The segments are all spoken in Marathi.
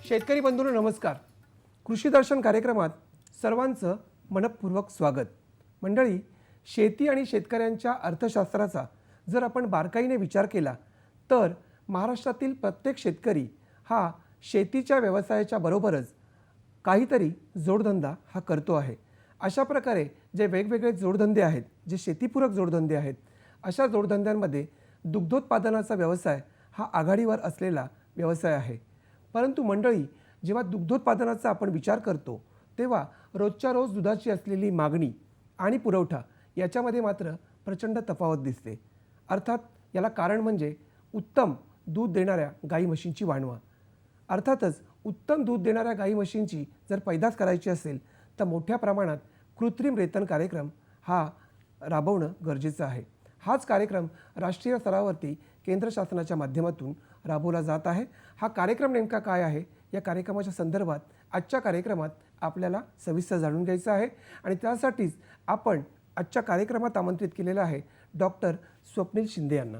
शेतकरी बंधूंनो नमस्कार. कृषी दर्शन कार्यक्रमात सर्वांचं मनपूर्वक स्वागत. मंडळी, शेती आणि शेतकऱ्यांच्या अर्थशास्त्राचा जर आपण बारकाईने विचार केला तर महाराष्ट्रातील प्रत्येक शेतकरी हा शेतीच्या व्यवसायाच्या बरोबरच काहीतरी जोडधंदा हा करतो आहे. अशा प्रकारे जे वेगवेगळे जोडधंदे आहेत, जे शेतीपूरक जोडधंदे आहेत, अशा जोडधंद्यांमध्ये दुग्धोत्पादनाचा व्यवसाय हा आघाडीवर असलेला व्यवसाय आहे. परंतु मंडळी, जेव्हा दुग्धोत्पादनाचा आपण विचार करतो तेव्हा रोजच्या रोज दुधाची असलेली मागणी आणि पुरवठा याच्यामध्ये मात्र प्रचंड तफावत दिसते. अर्थात याला कारण म्हणजे उत्तम दूध देणाऱ्या गाई म्हशींची वाढवा. अर्थातच उत्तम दूध देणाऱ्या गाई म्हशींची जर पैदास करायची असेल तर मोठ्या प्रमाणात कृत्रिम रेतन कार्यक्रम हा राबवणं गरजेचं आहे. हाच कार्यक्रम राष्ट्रीय स्तरावरती केंद्र शासनाच्या माध्यमातून राबवला जात आहे. हा कार्यक्रम नेमका काय आहे या कार्यक्रमाच्या संदर्भात आजच्या कार्यक्रमात आपल्याला सविस्तर जाणून घ्यायचं आहे आणि त्यासाठीच आपण आजच्या कार्यक्रमात आमंत्रित केलेलं आहे डॉक्टर स्वप्नील शिंदे यांना.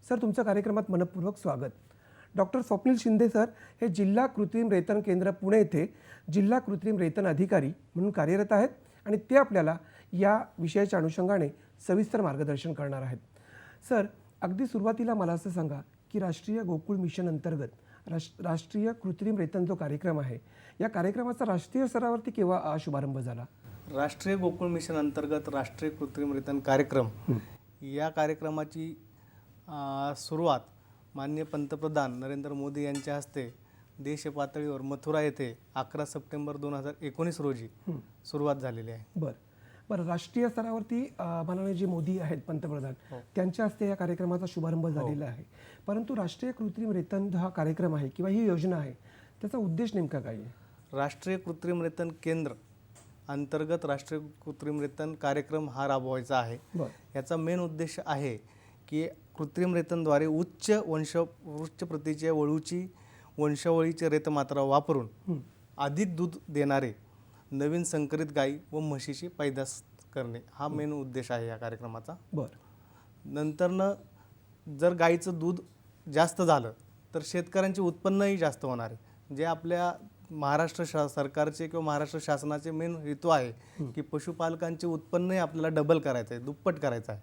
सर, तुमचं कार्यक्रमात मनपूर्वक स्वागत. डॉक्टर स्वप्नील शिंदे सर हे जिल्हा कृत्रिम रेतन केंद्र पुणे येथे जिल्हा कृत्रिम रेतन अधिकारी म्हणून कार्यरत आहेत आणि ते आपल्याला या विषयाच्या अनुषंगाने सविस्तर मार्गदर्शन करणार आहेत. सर, अगदी सुरुवातीला मला असं सांगा की राष्ट्रीय गोकुळ मिशन अंतर्गत राष्ट्रीय कृत्रिम रेतन जो कार्यक्रम आहे या कार्यक्रमाचा राष्ट्रीय स्तरावरती केव्हा शुभारंभ झाला? राष्ट्रीय गोकुळ मिशन अंतर्गत राष्ट्रीय कृत्रिम रेतन कार्यक्रम या कार्यक्रमाची सुरुवात माननीय पंतप्रधान नरेंद्र मोदी यांच्या हस्ते देश पातळीवर मथुरा येथे 11 सप्टेंबर 2019 रोजी सुरुवात झालेली आहे. बरं, राष्ट्रीय स्तरावरती माननीय जे मोदी आहेत पंतप्रधान त्यांच्या हस्ते या कार्यक्रमाचा शुभारंभ झालेला आहे. परंतु राष्ट्रीय कृत्रिम रेतन हा कार्यक्रम आहे किंवा ही योजना आहे त्याचा उद्देश नेमका काय आहे? राष्ट्रीय कृत्रिम रेतन केंद्र अंतर्गत राष्ट्रीय कृत्रिम रेतन कार्यक्रम हा राबवायचा आहे. याचा मेन उद्देश आहे की कृत्रिम रेतनद्वारे उच्च प्रतीच्या वळूची वंशावळीचे रेतमात्रा वापरून अधिक दूध देणारे नवीन संकरित गाई व म्हशीची पैदास करणे हा मेन उद्देश आहे या कार्यक्रमाचा. नंतरनं जर गाईचं दूध जास्त झालं तर शेतकऱ्यांचे उत्पन्नही जास्त होणार आहे. जे आपल्या महाराष्ट्र सरकारचे किंवा महाराष्ट्र शासनाचे मेन हेतू आहे की पशुपालकांचे उत्पन्नही आपल्याला डबल करायचं आहे, दुप्पट करायचं आहे.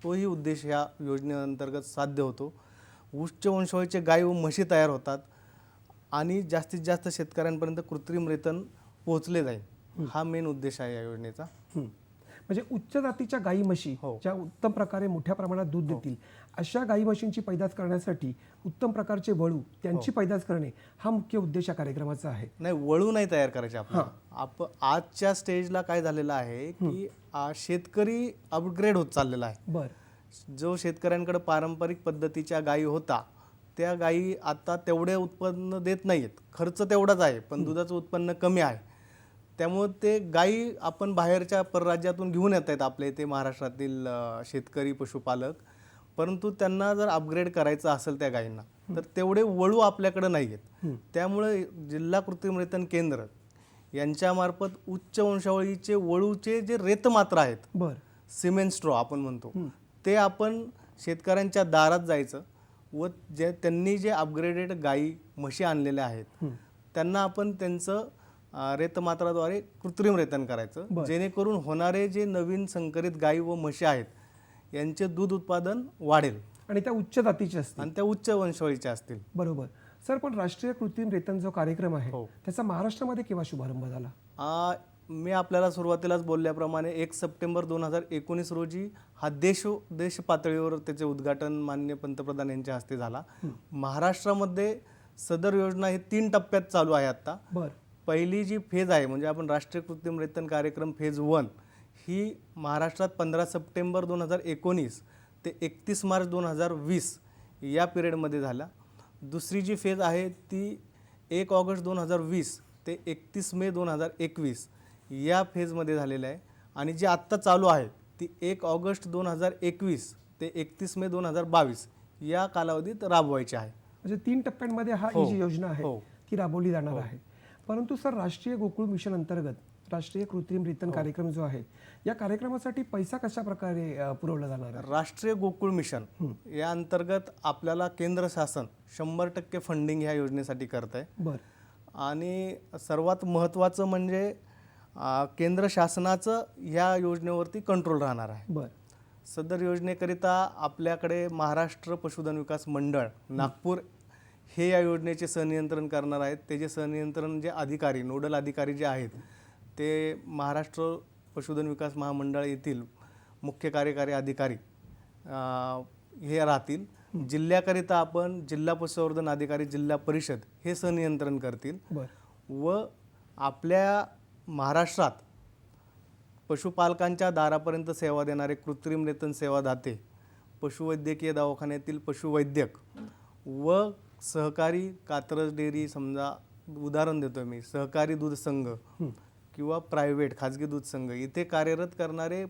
तोही उद्देश या योजनेअंतर्गत साध्य होतो. उच्च वंशावळीचे गाई व म्हशी तयार होतात आणि जास्तीत जास्त शेतकऱ्यांपर्यंत कृत्रिम रेतन पोहोचले जाईल हा मेन उद्देश आहे या योजनेचा. म्हणजे उच्च जातीच्या गाई म्हशी ज्या उत्तम प्रकारे मोठ्या प्रमाणात दूध देतील अशा गाई म्हशींची पैदास करण्यासाठी उत्तम प्रकारचे वळू त्यांची पैदास करणे हा मुख्य उद्देश या कार्यक्रमाचा आहे. नाही, वळू नाही तयार करायचे आपण. आजच्या स्टेजला काय झालेलं आहे की शेतकरी अपग्रेड होत चाललेला आहे. जो शेतकऱ्यांकडे पारंपरिक पद्धतीच्या गायी होता त्या गायी आता तेवढे उत्पन्न देत नाहीत. खर्च तेवढाच आहे पण दुधाचं उत्पन्न कमी आहे. त्यामुळे ते गायी आपण बाहेरच्या परराज्यातून घेऊन येत आहेत आपल्या इथे महाराष्ट्रातील शेतकरी पशुपालक. परंतु त्यांना जर अपग्रेड करायचं असेल त्या गायींना तर तेवढे वळू आपल्याकडे नाही आहेत. त्यामुळे जिल्हा कृत्रिम रेतन केंद्र यांच्यामार्फत उच्च वंशावळीचे वळूचे जे रेतमात्र आहेत, सिमेंट स्ट्रॉ आपण म्हणतो, ते आपण शेतकऱ्यांच्या दारात जायचं व त्यांनी जे अपग्रेडेड गायी म्हशी आणलेल्या आहेत त्यांना आपण त्यांचं रेतमात्राद्वारे कृत्रिम रेतन करायचं, जेणेकरून होणारे जे नवीन संकरित गायी व म्हशी आहेत यांचे दूध उत्पादन वाढेल आणि त्या उच्च जातीचे असतील आणि त्या उच्च वंशावळीच्या असतील. बरोबर. सर, पण राष्ट्रीय कृत्रिम रेतन जो कार्यक्रम आहे त्याचा महाराष्ट्रामध्ये केव्हा शुभारंभ झाला? मी आपल्याला सुरुवातीलाच बोलल्याप्रमाणे 1 सप्टेंबर 2019 रोजी हा देश पातळीवर त्याचे उद्घाटन माननीय पंतप्रधान यांच्या हस्ते झाला. महाराष्ट्रामध्ये सदर योजना ही 3 टप्प्यात चालू आहे आता. पहिली जी फेज आहे म्हणजे आपण राष्ट्रीय कृत्रिम रेतन कार्यक्रम फेज 1 ही महाराष्ट्रात 15 सप्टेंबर 2019 ते 31 मार्च 2020 या पिरियडमध्ये झाला. दुसरी जी फेज आहे ती 1 ऑगस्ट 2020 ते 31 मे 2021 या फेजमध्ये झालेलं आहे. आणि जी आत्ता चालू आहे ती 1 ऑगस्ट 2021 ते 31 मे 2022 या कालावधीत राबवायची आहे. म्हणजे 3 टप्प्यांमध्ये ही हो. जी योजना आहे हो. ती राबवली जाणार आहे. परंतु सर, राष्ट्रीय गोकुळ मिशन अंतर्गत राष्ट्रीय कृत्रिम रेतन कार्यक्रम जो आहे, या कार्यक्रमासाठी पैसा कशा प्रकारे पुरवला जाणार आहे? राष्ट्रीय गोकुळ मिशन या अंतर्गत आपल्याला केंद्र शासन 100% फंडिंग ह्या योजनेसाठी करत आहे. बरं. आणि सर्वात महत्त्वाचं म्हणजे केंद्र शासनाचं ह्या योजनेवरती कंट्रोल राहणार आहे. बरं. सदर योजनेकरिता आपल्याकडे महाराष्ट्र पशुधन विकास मंडळ नागपूर हे या योजनेचे सहनियंत्रण करणार आहेत. त्याचे सहनियंत्रण जे अधिकारी, नोडल अधिकारी जे आहेत ते महाराष्ट्र पशुधन विकास महामंडळ येथील मुख्य कार्यकारी अधिकारी हे राहतील. जिल्ह्याकरिता आपण जिल्हा पशुसंवर्धन अधिकारी, जिल्हा परिषद हे सहनियंत्रण करतील. बरं. व आपल्या महाराष्ट्रात पशुपालकांच्या दारापर्यंत सेवा देणारे कृत्रिम रेतन सेवादाते, पशुवैद्यकीय दवाखान्यातील पशुवैद्यक व सहकारी कात्रज डेअरी, समजा उदाहरण देतोय मी, सहकारी दूध संघ किंवा प्रायव्हेट खाजगी दूध संघ इथे कार्यरत करणारे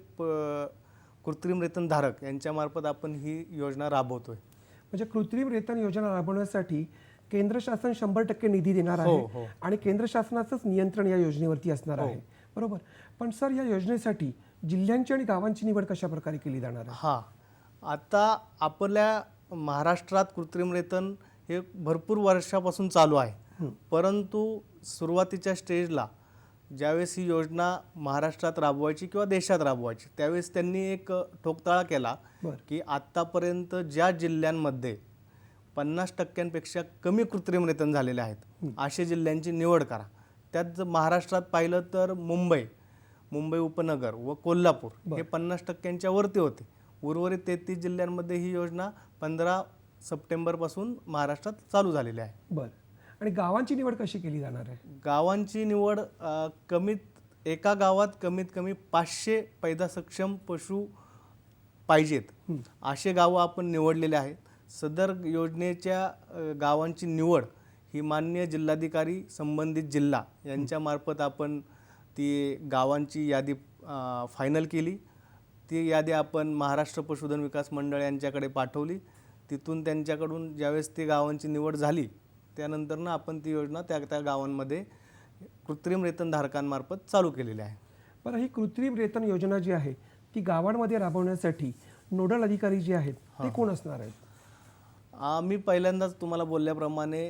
कृत्रिम रेतन धारक यांच्यामार्फत आपण ही योजना राबवतोय. म्हणजे कृत्रिम रेतन योजना राबवण्यासाठी केंद्र शासन 100% निधी देणार हो, आहे हो. आणि केंद्र शासनाचंच नियंत्रण या योजनेवरती असणार आहे. बरोबर. पण सर, या योजनेसाठी जिल्ह्यांची आणि गावांची निवड कशा प्रकारे केली जाणार आहे? हां, आता आपल्या महाराष्ट्रात कृत्रिम रेतन हे भरपूर वर्षापासून चालू आहे. परंतु सुरुवातीच्या स्टेजला ज्यावेळेस ही योजना महाराष्ट्रात राबवायची किंवा देशात राबवायची त्यावेळेस त्यांनी एक ठोकताळा केला की आत्तापर्यंत ज्या जिल्ह्यांमध्ये 50% कमी कृत्रिम रेतन झालेले आहेत अशा जिल्ह्यांची निवड करा. त्यात जर महाराष्ट्रात पाहिलं तर मुंबई उपनगर व कोल्हापूर हे 50% वरती होते. उर्वरित 33 जिल्ह्यांमध्ये ही योजना 15 सप्टेंबरपासून महाराष्ट्रात चालू झालेली आहे. बरं. आणि गावांची निवड कशी केली जाणार आहे? गावांची निवड एका गावात कमीत कमी 500 पैदा सक्षम पशु पाहिजेत असे गावं आपण निवडलेले आहेत. सदर योजनेच्या गावांची निवड ही माननीय जिल्हाधिकारी संबंधित जिल्हा यांच्यामार्फत आपण ती गावांची यादी फायनल केली. ती यादी आपण महाराष्ट्र पशुधन विकास मंडळ यांच्याकडे पाठवली. तिथून त्यांच्याकडून ज्यावेळेस ती गावांची निवड झाली त्यानंतरनं आपण ती योजना त्या गावांमध्ये कृत्रिम रेतन धारकांमार्फत चालू केलेली आहे. बरं, ही कृत्रिम रेतन योजना जी आहे ती गावांमध्ये राबवण्यासाठी नोडल अधिकारी जे आहेत ते कोण असणार आहेत? मी पहिल्यांदाच तुम्हाला बोलल्याप्रमाणे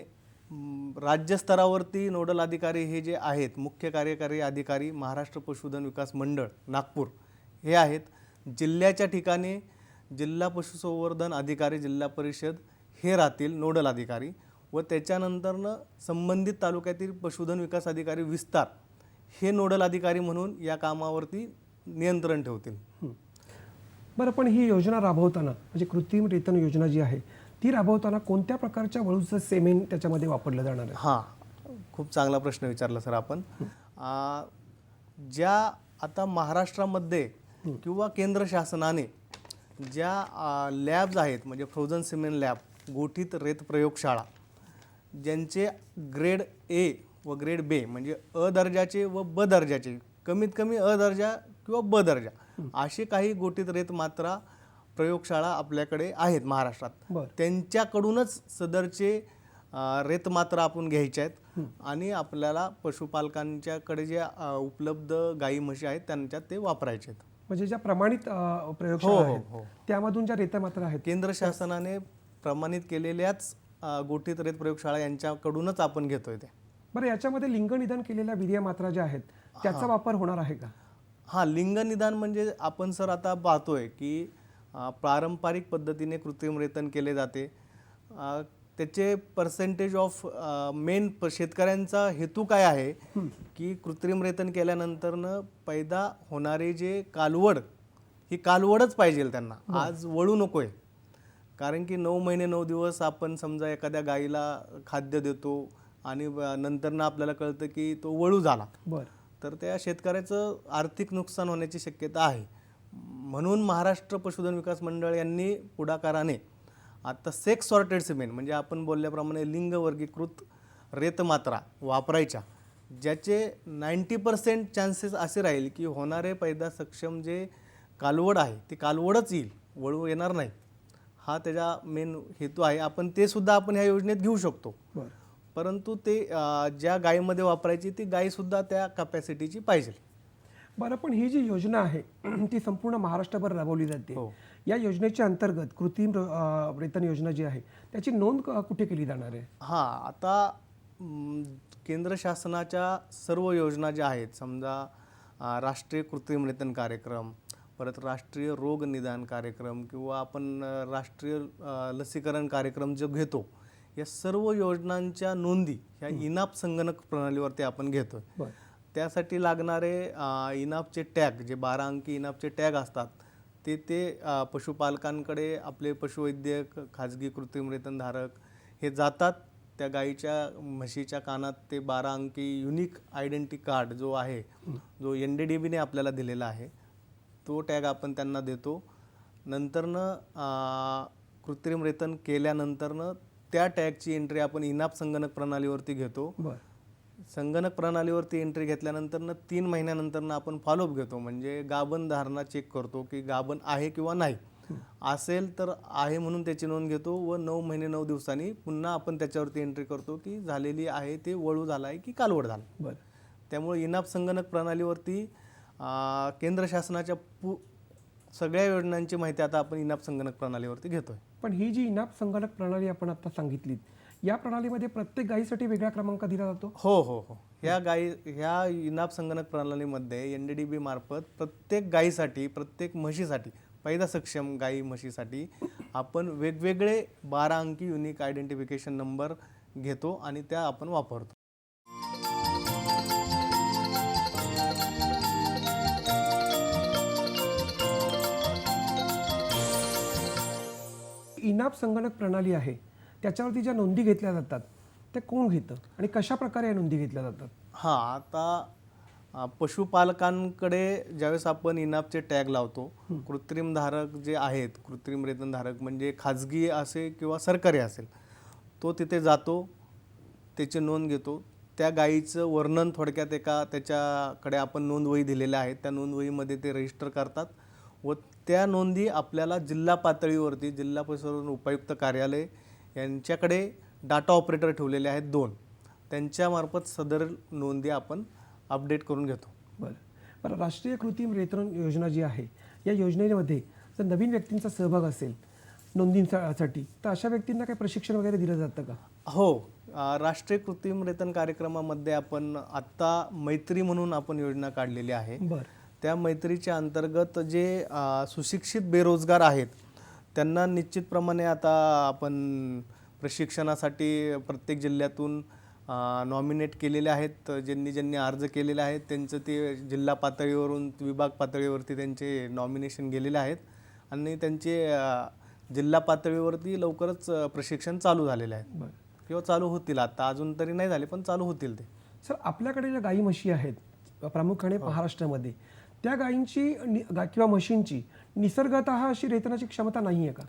राज्यस्तरावरती नोडल अधिकारी हे जे आहेत मुख्य कार्यकारी अधिकारी महाराष्ट्र पशुधन विकास मंडळ नागपूर हे आहेत. जिल्ह्याच्या ठिकाणी जिल्हा पशुसंवर्धन अधिकारी, जिल्हा परिषद हे राहतील नोडल अधिकारी व त्याच्यानंतरनं संबंधित तालुक्यातील पशुधन विकास अधिकारी विस्तार हे नोडल अधिकारी म्हणून या कामावरती नियंत्रण ठेवतील. बरं, पण ही योजना राबवताना म्हणजे कृत्रिम रेतन योजना जी आहे ती राबवताना कोणत्या प्रकारच्या वळूचं सेमेन त्याच्यामध्ये वापरलं जाणार आहे? हां, खूप चांगला प्रश्न विचारला सर आपण. ज्या आता महाराष्ट्रामध्ये किंवा केंद्र शासनाने ज्या लॅब्स आहेत म्हणजे फ्रोझन सिमेंट लॅब, गोठीत रेत प्रयोगशाळा ज्यांचे ग्रेड ए व ग्रेड बी म्हणजे अ दर्जाचे व ब दर्जाचे, कमीत कमी अ दर्जा किंवा ब दर्जा असे काही गोठीत रेत मात्रा प्रयोगशाळा आपल्याकडे आहेत महाराष्ट्रात. त्यांच्याकडूनच सदरचे रेतमात्रा आपण घ्यायच्या आहेत आणि आपल्याला पशुपालकांच्याकडे जे उपलब्ध गाई म्हशी आहेत त्यांच्यात ते वापरायचे आहेत. म्हणजे ज्या प्रमाणित प्रयोगशाळा आहेत त्यामधून ज्या रेतमात्रा आहेत केंद्र शासनाने प्रमाणित केलेल्याच गोठीत रेत प्रयोगशाळा यांच्याकडूनच आपण घेतोय ते. बरं, याच्यामध्ये लिंगनिदान केलेल्या वीर्य मात्रा ज्या आहेत त्याचा वापर होणार आहे का? हां, लिंगनिदान म्हणजे आपण सर आता पाहतोय की पारंपरिक पद्धतीने कृत्रिम रेतन केले जाते. त्याचे पर्सेंटेज ऑफ मेन शेतकऱ्यांचा हेतू काय आहे की कृत्रिम रेतन केल्यानंतरनं पैदा होणारे जे कालवड ही कालवडच पाहिजे त्यांना, आज वळू नकोय. कारण की 9 महिने 9 दिवस आपण समजा एखाद्या गाईला खाद्य देतो, आणि नंतरनं आपल्याला कळतं की तो वळू झाला, बरं. तर त्या शेतकऱ्याचं आर्थिक नुकसान होण्याची शक्यता आहे. म्हणून महाराष्ट्र पशुधन विकास मंडळ यांनी पुढाकाराने आता सेक्स सॉर्टेड सिमेंट, म्हणजे आपण बोलल्याप्रमाणे लिंग वर्गीकृत रेतमात्रा वापरायच्या, ज्याचे 90% चान्सेस असे राहील की होणारे पैदा सक्षम जे कालवड आहे ती कालवडच येईल, वळू येणार नाही. हा त्याचा मेन हेतू आहे. आपण ते सुद्धा आपण ह्या योजनेत घेऊ शकतो. बरं. परंतु ते ज्या गायीमध्ये वापरायची ती गायीसुद्धा त्या कॅपॅसिटीची पाहिजे. बरं, पण ही जी योजना आहे ती संपूर्ण महाराष्ट्रभर राबवली जाते. हो. या योजनेच्या अंतर्गत कृत्रिम रेतन योजना जी आहे त्याची नोंद कुठे केली जाणार आहे? हां, आता केंद्र शासनाच्या सर्व योजना ज्या आहेत, समजा राष्ट्रीय कृत्रिम रेतन कार्यक्रम, परत राष्ट्रीय रोग निदान कार्यक्रम किंवा आपण राष्ट्रीय लसीकरण कार्यक्रम जो घेतो, या सर्व योजनांच्या नोंदी ह्या इनाप संगणक प्रणालीवरती आपण घेतो. बरं. त्यासाठी लागणारे इनापचे टॅग, जे 12 अंकी इनापचे टॅग असतात, ते पशुपालकांकडे आपले पशुवैद्यक, खाजगी कृत्रिम रेतनधारक हे जातात. त्या गाईच्या म्हशीच्या कानात ते 12 अंकी युनिक आयडेंटिटी कार्ड जो आहे, जो NDDBने आपल्याला दिलेला आहे, तो टॅग आपण त्यांना देतो. नंतरनं कृत्रिम रेतन केल्यानंतरनं त्या टॅगची एंट्री आपण इनाप संगणक प्रणालीवरती घेतो. बरं. संगणक प्रणालीवरती एंट्री घेतल्यानंतरनं 3 महिन्यानंतरनं आपण फॉलोअप घेतो, म्हणजे गाभण धारणा चेक करतो की गाभण आहे किंवा नाही. असेल तर आहे म्हणून त्याची नोंद घेतो व 9 महिने 9 दिवसांनी पुन्हा आपण त्याच्यावरती एंट्री करतो की झालेली आहे, ते वळू झाला आहे की कालवड झाला. बरं. त्यामुळे इनाप संगणक प्रणालीवरती केंद्र शासनाच्या सगळ्या योजनांची माहिती आता आपण इनाप संगणक प्रणालीवरती घेतोय. पण ही जी इनाप संगणक प्रणाली आपण आता सांगितलीत, या प्रणालीमध्ये प्रत्येक गायीसाठी वेगळा क्रमांक दिला जातो? हो हो हो. ह्या इनाप संगणक प्रणालीमध्ये NDDB मार्फत प्रत्येक गायीसाठी, प्रत्येक म्हशीसाठी, पैदा सक्षम गायी म्हशीसाठी आपण वेगवेगळे 12 अंकी युनिक आयडेंटिफिकेशन नंबर घेतो आणि त्या आपण वापरतो. इनाप संगणक प्रणाली आहे त्याच्यावरती ज्या नोंदी घेतल्या जातात त्या कोण घेतं आणि कशा प्रकारे या नोंदी घेतल्या जातात? हां, आता पशुपालकांकडे ज्यावेळेस आपण इनापचे टॅग लावतो, कृत्रिम धारक जे आहेत, कृत्रिम रेतनधारक म्हणजे खाजगी असे किंवा सरकारी असेल, तो तिथे जातो, त्याची नोंद घेतो. त्या गायीचं वर्णन थोडक्यात त्याच्याकडे आपण नोंदवही दिलेल्या आहेत, त्या नोंदवहीमध्ये ते रजिस्टर करतात व त्या नोंदी आपल्याला जिल्हा पातळीवरती, जिल्हा पशुसंवर्धन उपायुक्त कार्यालय यांच्याकडे डाटा ऑपरेटर ठेवलेले आहेत 2, त्यांच्यामार्फत सदर नोंदी आपण अपडेट करून घेतो. बरं. बरं, राष्ट्रीय कृत्रिम रेतन योजना जी आहे या योजनेमध्ये जर नवीन व्यक्तींचा सहभाग असेल नोंदींसाठी, तर अशा व्यक्तींना काही प्रशिक्षण वगैरे दिलं जातं का? हो, राष्ट्रीय कृत्रिम रेतन कार्यक्रमामध्ये आपण आत्ता मैत्री म्हणून आपण योजना काढलेली आहे. बरं. त्या मैत्रीच्या अंतर्गत जे सुशिक्षित बेरोजगार आहेत त्यांना निश्चितप्रमाणे आता आपण प्रशिक्षणासाठी प्रत्येक जिल्ह्यातून नॉमिनेट केलेले आहेत. ज्यांनी अर्ज केलेले आहेत त्यांचं ते जिल्हा पातळीवरून विभाग पातळीवरती त्यांचे नॉमिनेशन गेलेले आहेत आणि त्यांचे जिल्हा पातळीवरती लवकरच प्रशिक्षण चालू झालेले आहेत. बरं. किंवा चालू होतील, आता अजून तरी नाही झाले पण चालू होतील ते. सर, आपल्याकडे ज्या गाई म्हशी आहेत प्रामुख्याने महाराष्ट्रामध्ये, त्या गायींची किंवा म्हशींची निसर्गतः अशी रेतनाची क्षमता नाही आहे का?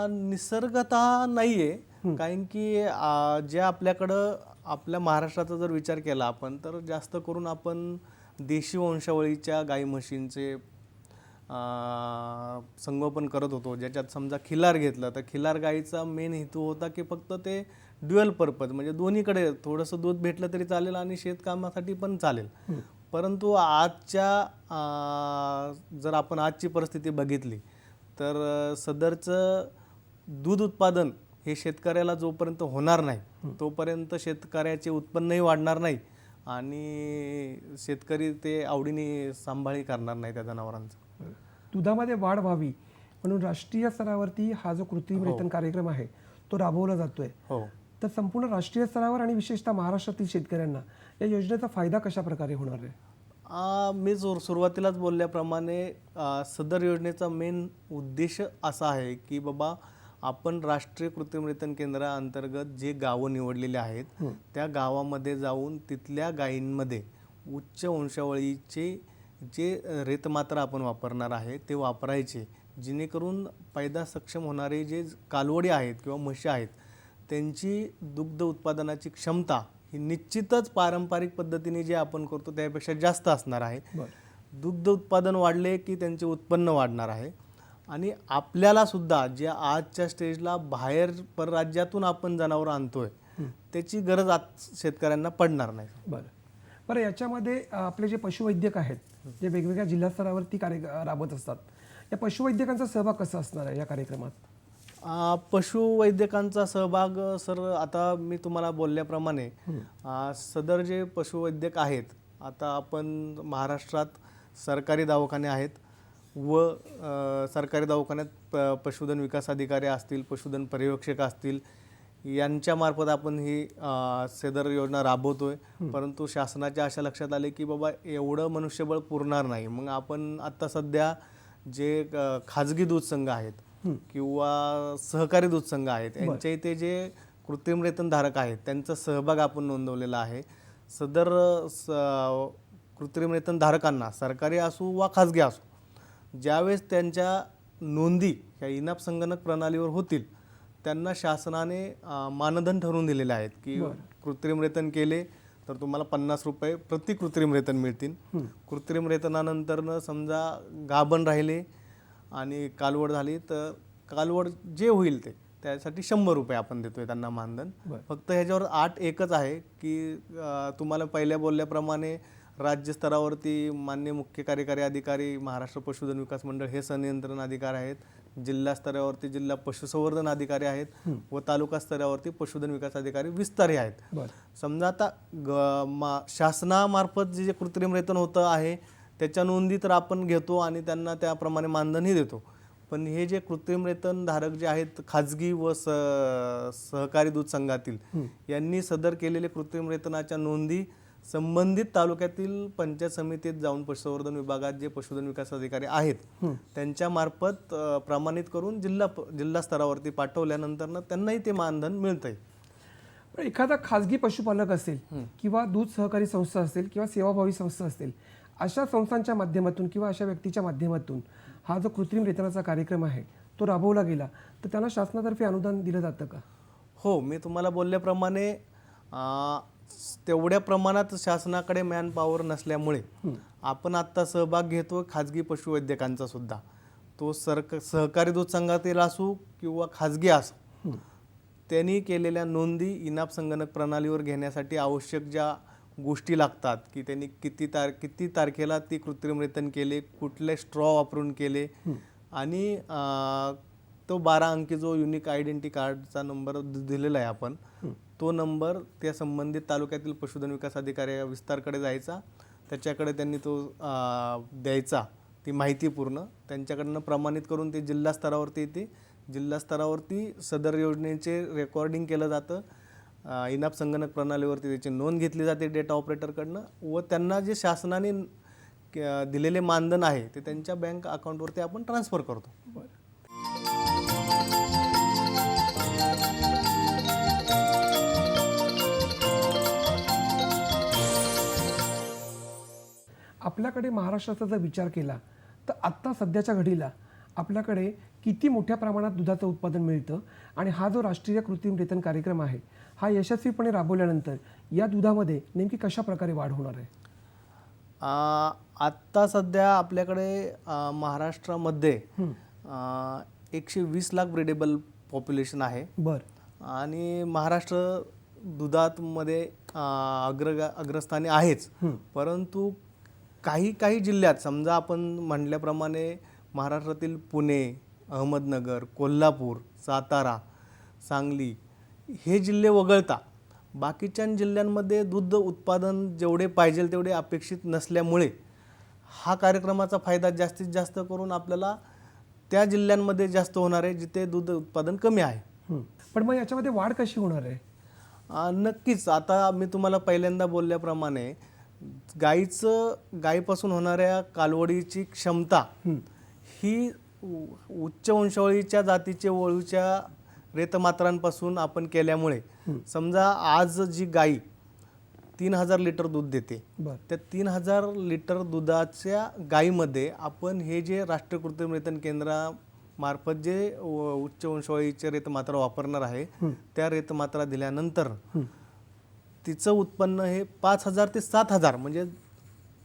निसर्गतः नाही आहे, कारण की जे आपल्याकडं आपल्या महाराष्ट्राचा जर विचार केला आपण तर जास्त करून आपण देशी वंशावळीच्या गाई म्हशींचे संगोपन करत होतो. ज्याच्यात समजा खिलार घेतलं तर खिलार गाईचा मेन हेतू होता की फक्त ते ड्युअल पर्पज, म्हणजे दोन्हीकडे थोडंसं दूध भेटलं तरी चालेल आणि शेतकामासाठी पण चालेल. परंतु जर आपण आजची परिस्थिती बघितली तर सदरचं दूध उत्पादन हे शेतकऱ्याला जोपर्यंत होणार नाही तोपर्यंत शेतकऱ्याचे उत्पन्नही वाढणार नाही आणि शेतकरी ते आवडीने सांभाळी करणार नाही त्या जनावरांचं. दुधामध्ये वाढ व्हावी म्हणून राष्ट्रीय स्तरावरती हा जो कृत्रिम रेतन कार्यक्रम आहे तो राबवला जातोय. हो. तर संपूर्ण राष्ट्रीय स्तरावर आणि विशेषतः महाराष्ट्रातील शेतकऱ्यांना या योजनेचा फायदा कशा प्रकारे होणार आहे? मी सुरुवातीलाच बोलल्याप्रमाणे सदर योजनेचा मेन उद्देश असा आहे की बाबा आपण राष्ट्रीय कृत्रिम रेतन केंद्राअंतर्गत जे गावं निवडलेले आहेत त्या गावामध्ये जाऊन तिथल्या गायींमध्ये उच्च वंशावळीचे जे रेतमात्र आपण वापरणार आहे ते वापरायचे, जेणेकरून पैदा सक्षम होणारे जे कालवडी आहेत किंवा म्हशी आहेत त्यांची दुग्ध उत्पादनाची क्षमता ही निश्चितच पारंपरिक पद्धतीने जे आपण करतो त्यापेक्षा जास्त असणार आहे. दुग्ध उत्पादन वाढले की त्यांचे उत्पन्न वाढणार आहे आणि आपल्याला सुद्धा जे आजच्या स्टेजला बाहेर परराज्यातून आपण जनावरं आणतोय त्याची गरज आज शेतकऱ्यांना पडणार नाही. बरं याच्यामध्ये आपले जे पशुवैद्यक आहेत जे वेगवेगळ्या जिल्हा स्तरावरती कार्य राबत असतात, या पशुवैद्यकांचा सहभाग कसा असणार आहे या कार्यक्रमात? पशुवैद्यकांचा सहभाग सर, आता मी तुम्हाला बोलल्याप्रमाणे सदर जे पशुवैद्यक आहेत, आता आपण महाराष्ट्रात सरकारी दवाखाने आहेत व सरकारी दवाखान्यात पशुधन विकास अधिकारी असतील, पशुधन पर्यवेक्षक असतील, यांच्यामार्फत आपण ही सदर योजना राबवतोय. परंतु शासनाच्या अशा लक्षात आले की बाबा एवढं मनुष्यबळ पुरणार नाही. मग आपण आता सध्या जे खाजगी दूध संघ आहेत किंवा सहकारी दूध संघ आहेत यांच्या इथे जे कृत्रिम रेतनधारक आहेत त्यांचा सहभाग आपण नोंदवलेला आहे. सदर कृत्रिम रेतनधारकांना सरकारी असो वा खाजगी असो ज्यावेळेस त्यांच्या नोंदी ह्या इनाप संगणक प्रणालीवर होतील त्यांना शासनाने मानधन ठरवून दिलेले आहेत की कृत्रिम रेतन केले तर तुम्हाला 50 रुपये प्रति कृत्रिम रेतन मिळतील. कृत्रिम रेतनानंतर समजा गाभण राहिले आणि कालवड झाली तर कालवड जे होईल ते त्यासाठी 100 रुपये आपण देतोय त्यांना मानधन. फक्त ह्याच्यावर अट एकच आहे की तुम्हाला पहिल्या बोलल्याप्रमाणे राज्यस्तरावरती मान्य मुख्य कार्यकारी अधिकारी महाराष्ट्र पशुधन विकास मंडळ हे संनियंत्रण अधिकारी आहेत, जिल्हा स्तरावरती जिल्हा पशुसंवर्धन अधिकारी आहेत व तालुका स्तरावरती पशुधन विकास अधिकारी विस्तारी आहेत. समजा आता शासनामार्फत जे कृत्रिम रेतन होतं आहे त्याच्या नोंदी तर आपण घेतो आणि त्यांना त्याप्रमाणे मानधनही देतो. पण हे जे कृत्रिम रेतन धारक जे आहेत खाजगी व सहकारी दूध संघातील यांनी सदर केलेले कृत्रिम रेतनाच्या नोंदी संबंधित तालुक्यातील पंचायत समितीत जाऊन पशुसंवर्धन विभागात जे पशुधन विकास अधिकारी आहेत त्यांच्या मार्फत प्रमाणित करून जिल्हा स्तरावरती पाठवल्यानंतर त्यांनाही ते मानधन मिळतंय. एखादा खाजगी पशुपालक असेल किंवा दूध सहकारी संस्था असेल किंवा सेवाभावी संस्था असेल, अशा संस्थांच्या माध्यमातून किंवा अशा व्यक्तीच्या माध्यमातून हा जो कृत्रिम रेतनाचा कार्यक्रम आहे तो राबवला गेला तर त्यांना शासनातर्फे अनुदान दिलं जातं का? हो, मी तुम्हाला बोलल्याप्रमाणे तेवढ्या प्रमाणात शासनाकडे मॅन पॉवर नसल्यामुळे आपण आत्ता सहभाग घेतो खाजगी पशुवैद्यकांचा सुद्धा. तो सहकारी दूध संघातील असो किंवा खाजगी असो त्यांनी केलेल्या नोंदी इनाप संगणक प्रणालीवर घेण्यासाठी आवश्यक ज्या गोष्टी लागतात की त्यांनी किती तारखेला ती कृत्रिम रेतन केले, कुठले स्ट्रॉ वापरून केले आणि तो 12 अंकी जो युनिक आयडेंटिटी कार्डचा नंबर दिलेला आहे आपण, तो नंबर त्या संबंधित तालुक्यातील पशुधन विकास अधिकारी विस्तारकडे जायचा, त्याच्याकडे त्यांनी तो द्यायचा, ती माहिती पूर्ण त्यांच्याकडनं प्रमाणित करून ते जिल्हा स्तरावरती येते. जिल्हा स्तरावरती सदर योजनेचे रेकॉर्डिंग केलं जातं, इनाप संगणक प्रणालीवरती त्याची नोंद घेतली जाते डेटा ऑपरेटरकडनं व त्यांना जे शासनाने दिलेले मानधन आहे ते त्यांच्या बँक अकाउंटवरती आपण ट्रान्सफर करतो. आपल्याकडे महाराष्ट्राचा जर विचार केला तर आत्ता सध्याच्या घडीला आपल्याकडे किती मोठ्या प्रमाणात दुधाचं उत्पादन मिळतं आणि हा जो राष्ट्रीय कृत्रिम रेतन कार्यक्रम आहे हा यशस्वीपणे राबवल्यानंतर या दुधामध्ये नेमकी कशा प्रकारे वाढ होणार आहे? आत्ता सध्या आपल्याकडे महाराष्ट्रामध्ये 120 लाख ब्रीडेबल पॉप्युलेशन आहे. आणि महाराष्ट्र दुधामध्ये अग्रस्थानी आहेच. परंतु काही जिल्ह्यात समजा आपण म्हटल्याप्रमाणे महाराष्ट्रातील पुणे, अहमदनगर, कोल्हापूर, सातारा, सांगली हे जिल्हे वगळता बाकीच्या जिल्ह्यांमध्ये दूध उत्पादन जेवढे पाहिजे तेवढे अपेक्षित नसल्यामुळे हा कार्यक्रमाचा फायदा जास्तीत जास्त करून आपल्याला त्या जिल्ह्यांमध्ये जास्त होणार आहे जिथे दूध उत्पादन कमी आहे. पण मग याच्यामध्ये वाढ कशी होणार आहे? नक्कीच. आता मी तुम्हाला पहिल्यांदा बोलल्याप्रमाणे गाईपासून होणाऱ्या कालवडीची क्षमता ही उच्च वंशावळीच्या जातीचे वळूच्या रेतमात्रांपासून आपण केल्यामुळे समजा आज जी गाई 3000 लिटर दूध देते, बरं. त्या 3000 लिटर दुधाच्या गाईमध्ये आपण हे जे राष्ट्रीय कृत्रिम रेतन केंद्रामार्फत जे उच्च वंशावळीचे रेतमात्रा वापरणार आहे त्या रेतमात्रा दिल्यानंतर तिचं उत्पन्न हे 5000 ते 7000 म्हणजे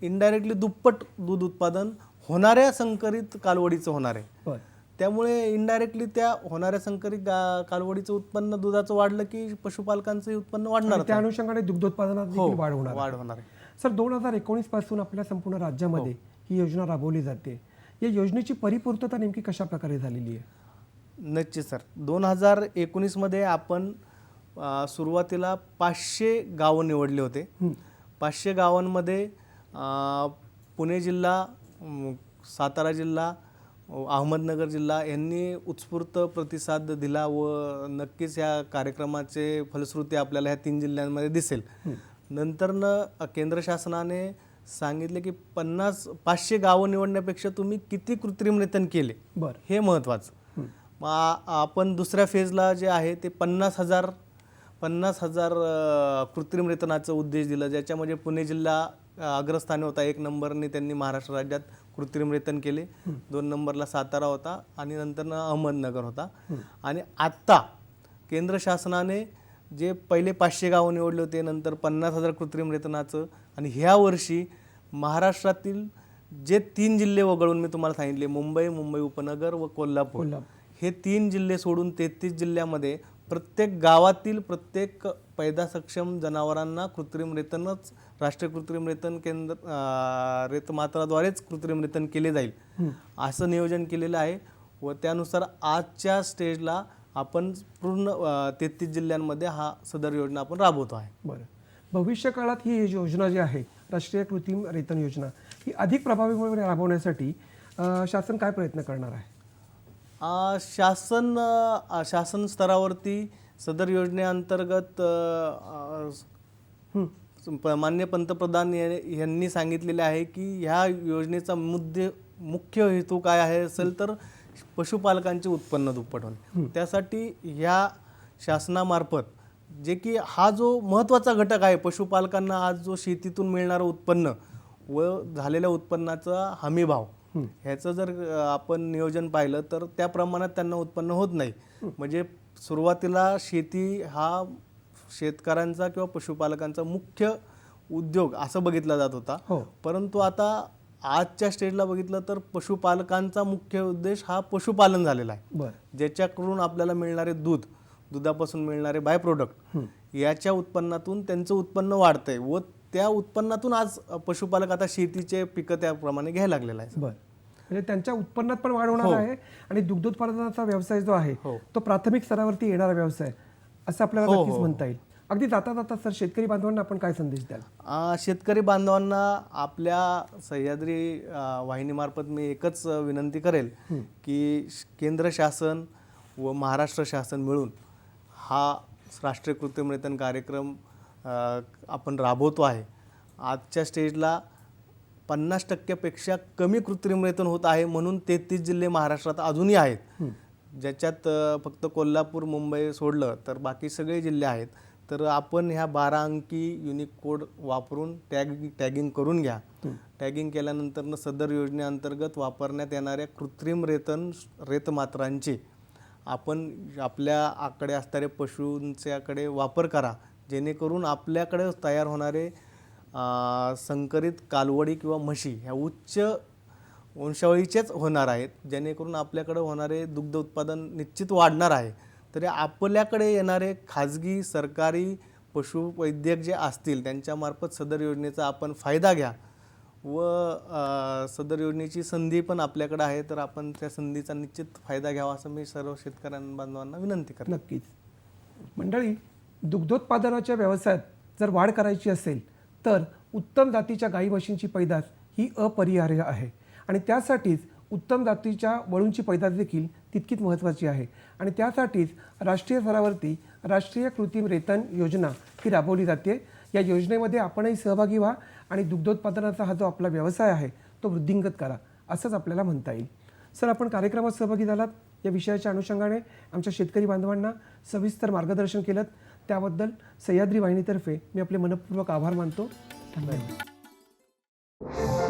इनडायरेक्टली दुप्पट दूध उत्पादन होणाऱ्या संकरित कालवडीचं होणार आहे. बरं. त्यामुळे इनडायरेक्टली त्या होणाऱ्या संकरित कालवडीचं उत्पन्न दुधाचं वाढलं की पशुपालकांचंही उत्पन्न वाढणार त्या अनुषंगाने दुग्धोत्पादनात देखील वाढ होणार आहे. वाढ होणार आहे. सर 2019 पासून आपल्या संपूर्ण राज्यामध्ये ही योजना राबवली जाते. या योजनेची परिपूर्तता नेमकी कशा प्रकारे झालेली आहे? नक्कीच सर. 2019 मध्ये आपण सुरुवातीला 500 गावं निवडले होते. 500 गावांमध्ये पुणे जिल्हा, सातारा जिल्हा, अहमदनगर जिल्हा यांनी उत्स्फूर्त प्रतिसाद दिला व नक्कीच या कार्यक्रमाचे फलश्रुती आपल्याला ह्या 3 जिल्ह्यांमध्ये दिसेल. नंतरनं केंद्र शासनाने सांगितले की 500 गावं निवडण्यापेक्षा तुम्ही किती कृत्रिम रेतन केले हे महत्त्वाचं. मग आपण दुसऱ्या फेजला जे आहे ते 50,000 कृत्रिम रेतनाचं उद्देश दिलं, ज्याच्यामध्ये पुणे जिल्हा अग्रस्थानी होता. 1 नंबरने त्यांनी महाराष्ट्र राज्यात कृत्रिम रेतन केले. 2 नंबरला सातारा होता आणि नंतर अहमदनगर होता. आणि आत्ता केंद्र शासनाने जे पहिले 500 गावं निवडले होते, नंतर 50,000 कृत्रिम रेतनाचं, आणि ह्या वर्षी महाराष्ट्रातील जे 3 जिल्हे वगळून मी तुम्हाला सांगितले, मुंबई उपनगर व कोल्हापूर, हे 3 जिल्हे सोडून 33 जिल्ह्यामध्ये प्रत्येक गावातील प्रत्येक पैदा सक्षम जनावरांना कृत्रिम रेतनच, राष्ट्रीय कृत्रिम रेतन केंद्र रेतमात्राद्वारेच कृत्रिम रेतन केले जाईल असं नियोजन केलेलं आहे. व त्यानुसार आजच्या स्टेजला आपण पूर्ण 33 जिल्ह्यांमध्ये हा सदर योजना आपण राबवतो आहे. बरं. भविष्य काळात ही योजना जी आहे राष्ट्रीय कृत्रिम रेतन योजना ही अधिक प्रभावीपणे राबवण्यासाठी शासन काय प्रयत्न करणार आहे? शासन स्तरावरती सदर योजनेअंतर्गत माननीय पंतप्रधान यांनी सांगितलेले आहे की ह्या योजनेचा मुख्य हेतू काय आहे असेल तर पशुपालकांचे उत्पन्न दुप्पट होणे. त्यासाठी ह्या शासनामार्फत जे की हा जो महत्त्वाचा घटक आहे, पशुपालकांना आज जो शेतीतून मिळणारं उत्पन्न व झालेल्या उत्पन्नाचा हमी भाव, ह्याचं जर आपण नियोजन पाहिलं तर त्या प्रमाणात त्यांना उत्पन्न होत नाही. म्हणजे सुरुवातीला शेती हा शेतकऱ्यांचा किंवा पशुपालकांचा मुख्य उद्योग असं बघितला जात होता. परंतु आता आजच्या स्टेजला बघितलं तर पशुपालकांचा मुख्य उद्देश हा पशुपालन झालेला आहे. ज्याच्याकडून आपल्याला मिळणारे दुधापासून मिळणारे बाय प्रोडक्ट, याच्या उत्पन्नातून त्यांचं उत्पन्न वाढतंय व त्या उत्पन्नातून आज पशुपालक आता शेतीचे पिकं त्याप्रमाणे घ्यायला लागलेला आहे. म्हणजे त्यांच्या उत्पन्नात पण वाढ होणार आहे आणि दुग्धोत्पादनाचा व्यवसाय जो आहे तो प्राथमिक स्तरावरती येणारा व्यवसाय असं आपल्याला नक्कीच म्हणता येईल. अगदी जाता जाता सर शेतकरी बांधवांना आपण काय संदेश द्याल? शेतकरी बांधवांना आपल्या सह्याद्री वाहिनीमार्फत मी एकच विनंती करेल की केंद्र शासन व महाराष्ट्र शासन मिळून हा राष्ट्रीय कृत्रिम रेतन कार्यक्रम आपण राबवतो आहे. आजच्या स्टेजला 50% कमी कृत्रिम रेतन होत आहे, म्हणून 33 जिल्हे महाराष्ट्रात अजूनही आहेत, ज्याच्यात फक्त कोल्हापूर मुंबई सोडलं तर बाकी सगळे जिल्हे आहेत. तर आपण ह्या 12 अंकी युनिक कोड वापरून टॅगिंग करून घ्या. टॅगिंग केल्यानंतर सदर योजनेअंतर्गत वापरण्यात येणाऱ्या कृत्रिम रेतमात्रांचे आपण आपल्या आकडे असणारे पशूंच्याकडे वापर करा, जेणेकरून आपल्याकडे तयार होणारे संकरित कालवडी किंवा म्हशी ह्या उच्च वंशावळीचेच होणार आहेत, जेणेकरून आपल्याकडे होणारे दुग्ध उत्पादन निश्चित वाढणार आहे. तरी आपल्याकडे येणारे खाजगी सरकारी पशुवैद्यक जे असतील त्यांच्यामार्फत सदर योजनेचा आपण फायदा घ्या व सदर योजनेची संधी पण आपल्याकडे आहे, तर आपण त्या संधीचा निश्चित फायदा घ्यावा असं मी सर्व शेतकऱ्यांबांधवांना विनंती करतो. नक्कीच. मंडळी, दुग्धोत्पादनाच्या व्यवसायात जर वाढ करायची असेल तर उत्तम जातीच्या गाई म्हशींची पैदास ही अपरिहार्य आहे आणि त्यासाठीच उत्तम जातीच्या वळूंची पैदास देखील तितकीच महत्त्वाची आहे. आणि त्यासाठीच राष्ट्रीय स्तरावरती राष्ट्रीय कृत्रिम रेतन योजना ही राबवली जाते. या योजनेमध्ये आपणही सहभागी व्हा आणि दुग्धोत्पादनाचा हा जो आपला व्यवसाय आहे तो वृद्धिंगत करा, असंच आपल्याला म्हणता येईल. सर, आपण कार्यक्रमात सहभागी झालात, या विषयाच्या अनुषंगाने आमच्या शेतकरी बांधवांना सविस्तर मार्गदर्शन केलं, त्याबद्दल सह्याद्री वाहिनीतर्फे मी आपले मनपूर्वक आभार मानतो. धन्यवाद.